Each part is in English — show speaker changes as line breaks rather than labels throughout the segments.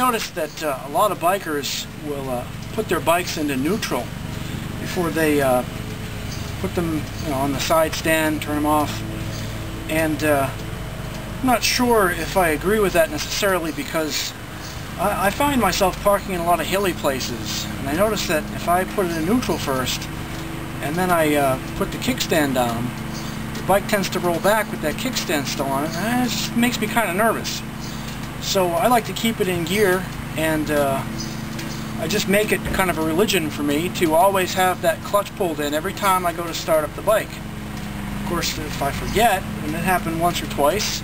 noticed that a lot of bikers will put their bikes into neutral before they put them, on the side stand, turn them off. And I'm not sure if I agree with that necessarily, because I find myself parking in a lot of hilly places, and I notice that if I put it in neutral first and then I put the kickstand down, the bike tends to roll back with that kickstand still on it, and it just makes me kind of nervous. So I like to keep it in gear, and I just make it kind of a religion for me to always have that clutch pulled in every time I go to start up the bike. Of course, if I forget, and it happened once or twice,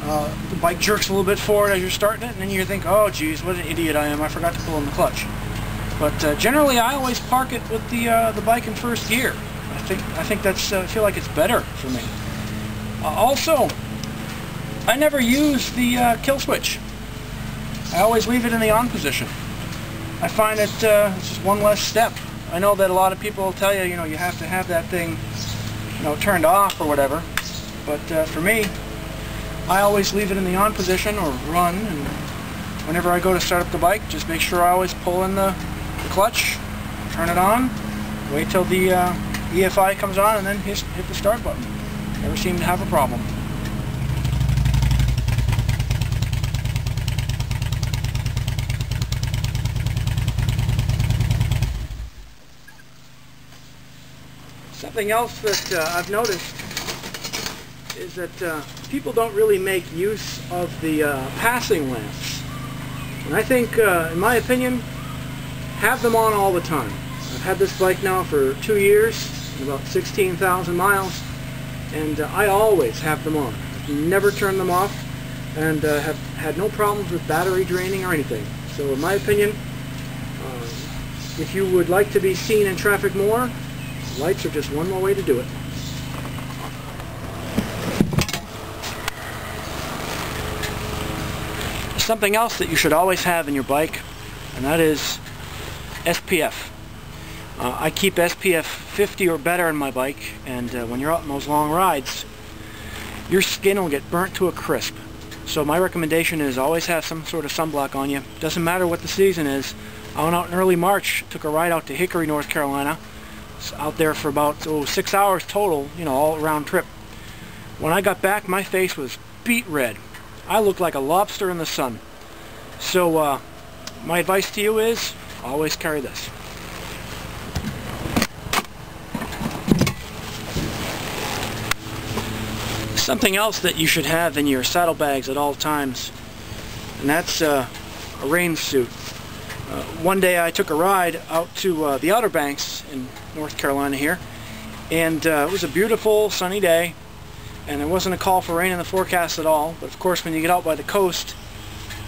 the bike jerks a little bit forward as you're starting it, and then you think, oh geez, what an idiot I am, I forgot to pull in the clutch. But generally I always park it with the bike in first gear. I think that's, I feel like it's better for me. Also, I never use the kill switch. I always leave it in the on position. I find it it's just one less step. I know that a lot of people will tell you, you have to have that thing, turned off or whatever. But for me, I always leave it in the on position or run, and whenever I go to start up the bike, just make sure I always pull in the clutch, turn it on, wait till the EFI comes on, and then hit the start button. Never seem to have a problem. Something else that I've noticed is that people don't really make use of the passing lamps. And I think, in my opinion, have them on all the time. I've had this bike now for 2 years, and about 16,000 miles, and I always have them on. I've never turned them off, and have had no problems with battery draining or anything. So in my opinion, if you would like to be seen in traffic more, lights are just one more way to do it. Something else that you should always have in your bike, and that is SPF. I keep SPF 50 or better in my bike, and when you're out on those long rides, your skin will get burnt to a crisp. So my recommendation is always have some sort of sunblock on you. Doesn't matter what the season is. I went out in early March, took a ride out to Hickory, North Carolina. Out there for about 6 hours total, all around trip. When I got back, my face was beet red. I looked like a lobster in the sun. So my advice to you is always carry this. Something else that you should have in your saddlebags at all times, and that's a rain suit. One day I took a ride out to the Outer Banks in North Carolina here, and it was a beautiful sunny day, and there wasn't a call for rain in the forecast at all. But of course, when you get out by the coast,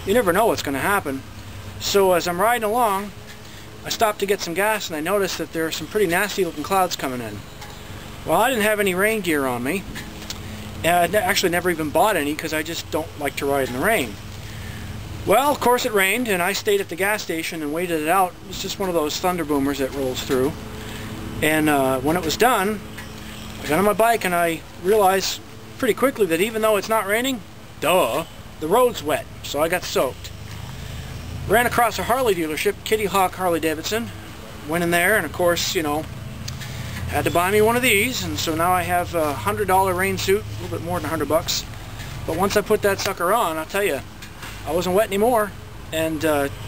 you never know what's going to happen. So as I'm riding along, I stopped to get some gas, and I noticed that there are some pretty nasty looking clouds coming in. Well, I didn't have any rain gear on me, and I actually never even bought any because I just don't like to ride in the rain. Well, of course it rained, and I stayed at the gas station and waited it out. It was just one of those thunder boomers that rolls through. And when it was done, I got on my bike, and I realized pretty quickly that even though it's not raining, the road's wet, so I got soaked. Ran across a Harley dealership, Kitty Hawk Harley Davidson. Went in there, and of course, had to buy me one of these, and so now I have a $100 rain suit, a little bit more than $100. But once I put that sucker on, I'll tell you, I wasn't wet anymore, and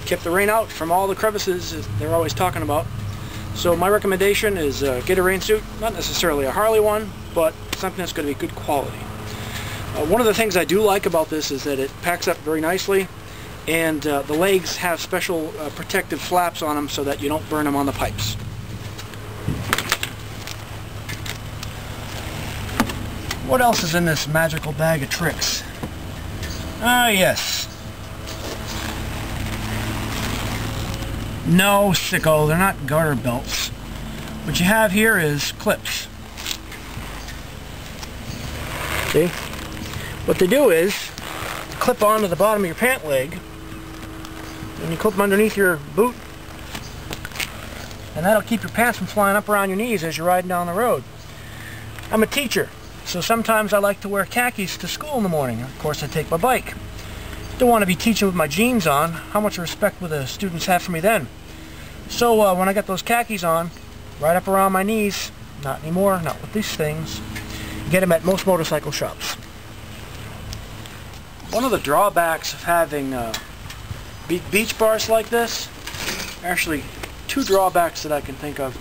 kept the rain out from all the crevices they're always talking about. So my recommendation is get a rain suit, not necessarily a Harley one, but something that's going to be good quality. One of the things I do like about this is that it packs up very nicely, and the legs have special protective flaps on them so that you don't burn them on the pipes. What else is in this magical bag of tricks? Ah, yes. No, sicko, they're not garter belts. What you have here is clips. See? What they do is clip onto the bottom of your pant leg, and you clip them underneath your boot, and that'll keep your pants from flying up around your knees as you're riding down the road. I'm a teacher, so sometimes I like to wear khakis to school in the morning. Of course, I take my bike. don't want to be teaching with my jeans on. How much respect would the students have for me then? So when I got those khakis on, right up around my knees, not anymore, not with these things. You get them at most motorcycle shops. One of the drawbacks of having beach bars like this, actually two drawbacks that I can think of.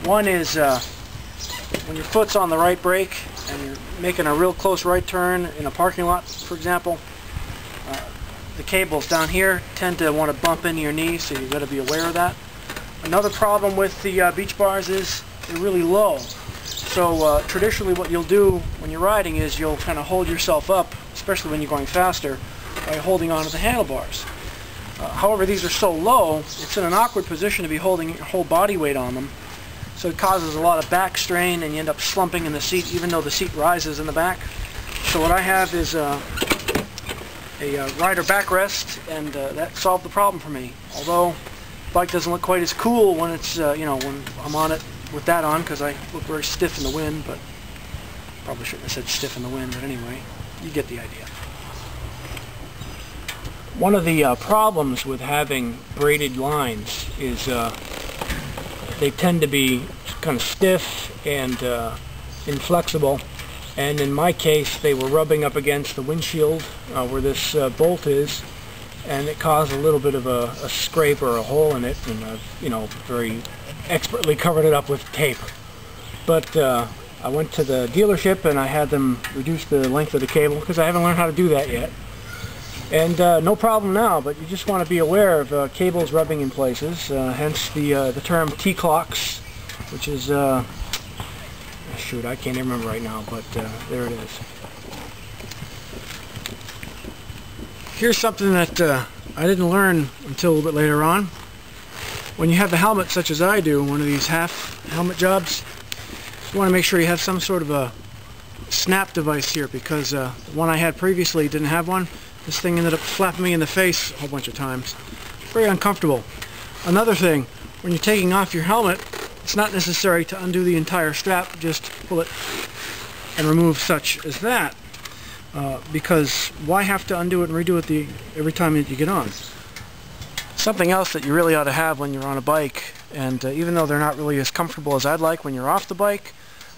One is when your foot's on the right brake and you're making a real close right turn in a parking lot, for example, the cables down here tend to want to bump into your knee, so you've got to be aware of that. Another problem with the beach bars is they're really low. So traditionally what you'll do when you're riding is you'll kind of hold yourself up, especially when you're going faster, by holding onto the handlebars. However, these are so low, it's in an awkward position to be holding your whole body weight on them. So it causes a lot of back strain and you end up slumping in the seat even though the seat rises in the back. So what I have is a rider backrest, and that solved the problem for me. Although the bike doesn't look quite as cool when it's you know, when I'm on it with that on, because I look very stiff in the wind, but probably shouldn't have said stiff in the wind, but anyway, you get the idea. One of the problems with having braided lines is they tend to be kind of stiff and inflexible. And in my case, they were rubbing up against the windshield where this bolt is, and it caused a little bit of a scrape or a hole in it, and I've, you know, very expertly covered it up with tape. But I went to the dealership and I had them reduce the length of the cable, because I haven't learned how to do that yet. And no problem now, but you just want to be aware of cables rubbing in places, hence the term T-clocks, which is shoot, I can't even remember right now, but there it is. Here's something that I didn't learn until a little bit later on. When you have the helmet such as I do, one of these half helmet jobs, you want to make sure you have some sort of a snap device here, because the one I had previously didn't have one. This thing ended up slapping me in the face a whole bunch of times. Very uncomfortable. Another thing, when you're taking off your helmet, it's not necessary to undo the entire strap, just pull it and remove such as that. Because why have to undo it and redo it every time that you get on? Something else that you really ought to have when you're on a bike, and even though they're not really as comfortable as I'd like when you're off the bike,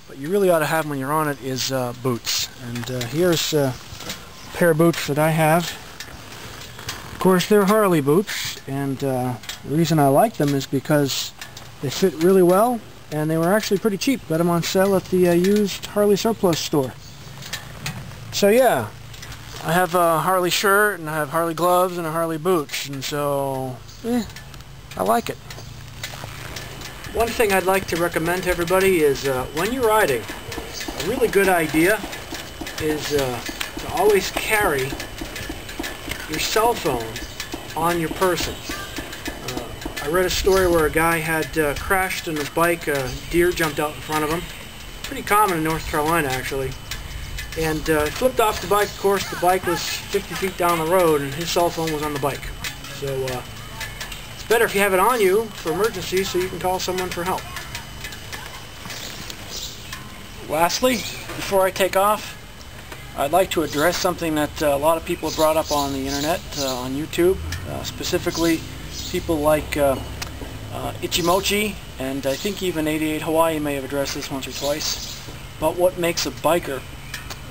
but you really ought to have when you're on it, is boots. And here's a pair of boots that I have. Of course, they're Harley boots, and the reason I like them is because they fit really well, and they were actually pretty cheap. Got them on sale at the used Harley surplus store. So yeah, I have a Harley shirt, and I have Harley gloves, and a Harley boots, and so, I like it. One thing I'd like to recommend to everybody is when you're riding, a really good idea is to always carry your cell phone on your person. I read a story where a guy had crashed on his bike, a deer jumped out in front of him. Pretty common in North Carolina, actually. And flipped off the bike. Of course, the bike was 50 feet down the road and his cell phone was on the bike. So it's better if you have it on you for emergencies so you can call someone for help. Lastly, before I take off, I'd like to address something that a lot of people have brought up on the internet, on YouTube, specifically people like Ichimochi, and I think even 88 Hawaii may have addressed this once or twice, about what makes a biker.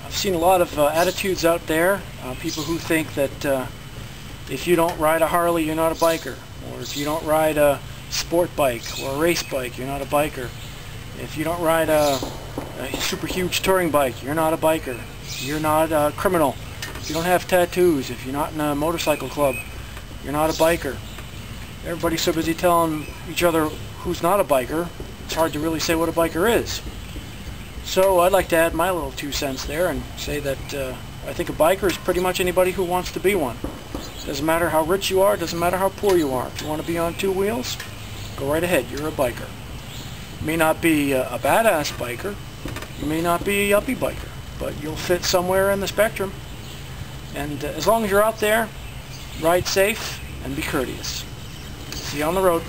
I've seen a lot of attitudes out there, people who think that if you don't ride a Harley, you're not a biker, or if you don't ride a sport bike or a race bike, you're not a biker. If you don't ride a super huge touring bike, you're not a biker. You're not a criminal. If you don't have tattoos, if you're not in a motorcycle club, you're not a biker. Everybody's so busy telling each other who's not a biker, it's hard to really say what a biker is. So I'd like to add my little 2 cents there and say that I think a biker is pretty much anybody who wants to be one. Doesn't matter how rich you are, doesn't matter how poor you are. If you want to be on 2 wheels, go right ahead, you're a biker. You may not be a badass biker, you may not be a yuppie biker, but you'll fit somewhere in the spectrum. And as long as you're out there, ride safe and be courteous. See you on the road.